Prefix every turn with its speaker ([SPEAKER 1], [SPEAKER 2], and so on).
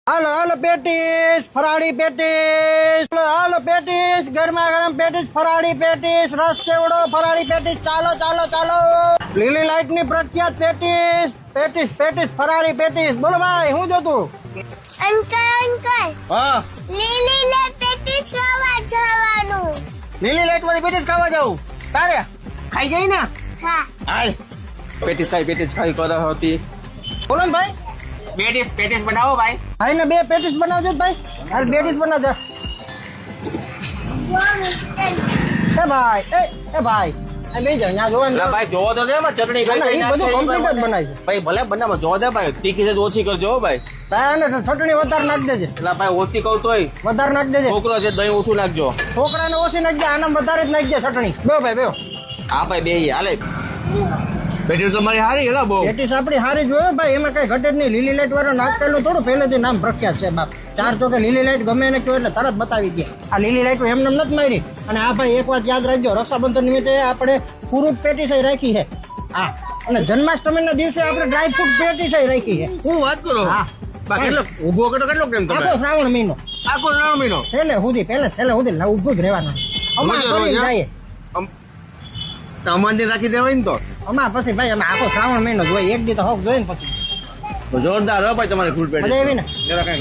[SPEAKER 1] હાલો હાલો patties ફરાળી patties હાલો patties ગરમા ગરમ પેટીસ ફરાળી પેટીસ રસ ચેવડો ફરાળી પેટીસ ચાલો ચાલો ચાલો લીલી લાઈટ ની પ્રખ્યાત પેટીસ પેટીસ પેટીસ ફરાળી પેટીસ બોલો ભાઈ હું જોતું
[SPEAKER 2] અંકલ
[SPEAKER 1] હા
[SPEAKER 2] લીલી લે પેટીસ ખાવા જવાનું.
[SPEAKER 1] લીલી લાઈટ વાળી પેટીસ ખાવા જાઉં તારે ખાઈ જઈ ને
[SPEAKER 2] હા
[SPEAKER 1] હાલ પેટીસ ખાઈ કરો હતી બોલો ને ભાઈ
[SPEAKER 3] પેટીસ બનાવો ભાઈ.
[SPEAKER 1] ભાઈ ને બે પેટીસ બનાવજો ને ભાઈ હાલ પેટીસ બનાવજો એ ભાઈ એ ભાઈ આ લઈ જાવ ત્યાં જોવા
[SPEAKER 3] એટલે ભાઈ જોવો તો છે એમાં ચટણી કઈ કઈ
[SPEAKER 1] એ બધું
[SPEAKER 3] નાખી
[SPEAKER 1] કમ્પ્લીટ જ બનાવી છે
[SPEAKER 3] ભાઈ ભલે બનાવો જોવો દે ભાઈ તીખી છે તો ઓછી કરજો હો ભાઈ.
[SPEAKER 1] ભાઈ આને ચટણી વધારે નાખી દેજે
[SPEAKER 3] એટલે ભાઈ ઓછી કહું તોય
[SPEAKER 1] વધારે નાખી દેજે
[SPEAKER 3] છોકરો છે દહીં ઓછું નાખજો.
[SPEAKER 1] છોકરાને ઓછી નાખજે આને વધારે જ નાખજે ચટણી બે ભાઈ બે
[SPEAKER 3] હા ભાઈ બે હાલે પેટીસ તમારી હારી હેલા બહુ.
[SPEAKER 1] પેટીસ આપડી હારી જોયો ભાઈ એમાં કઈ ઘટે જ નહીં લીલી લાઈટ વાળો નાખેલું થોડું પહેલેથી નામ પ્રખ્યાત છે બાપ ચાર ચોકે લીલી લાઈટ ગમે એને કહ્યું એટલે તરત બતાવી દે આ લીલી લાઈટ એમને નથી મારી અને આ ભાઈ એક વાત યાદ રાખજો રક્ષાબંધન નિમિત્તે આપણે પૂરું પેટીસ રાખી છે હા અને જન્માષ્ટમી ના દિવસે આપણે ડ્રાય ફ્રૂટ પેટીસ રાખી છે
[SPEAKER 3] હું વાત કરો
[SPEAKER 1] હા
[SPEAKER 3] કેટલો ઉભો કેટલો કેમ તમે
[SPEAKER 1] આખો શ્રાવણ મહિનો
[SPEAKER 3] આખો શ્રાવણ મહિનો
[SPEAKER 1] છેલ્લે સુધી છેલ્લે સુધી ઉભું જ રહેવાનું અમાર
[SPEAKER 3] રોજ
[SPEAKER 1] કરીને
[SPEAKER 3] હા?
[SPEAKER 1] જઈએ
[SPEAKER 3] સામાન રાખી દેવાય ને તો
[SPEAKER 1] અમાર પછી ભાઈ અમે આખો શ્રાવણ મહિનો જોઈએ એક દી તો હોક જોઈએ ને પછી
[SPEAKER 3] જોરદાર હો ભાઈ તમારી ફૂડ પેટીસ
[SPEAKER 1] મજા આવી ને
[SPEAKER 3] જરા કઈ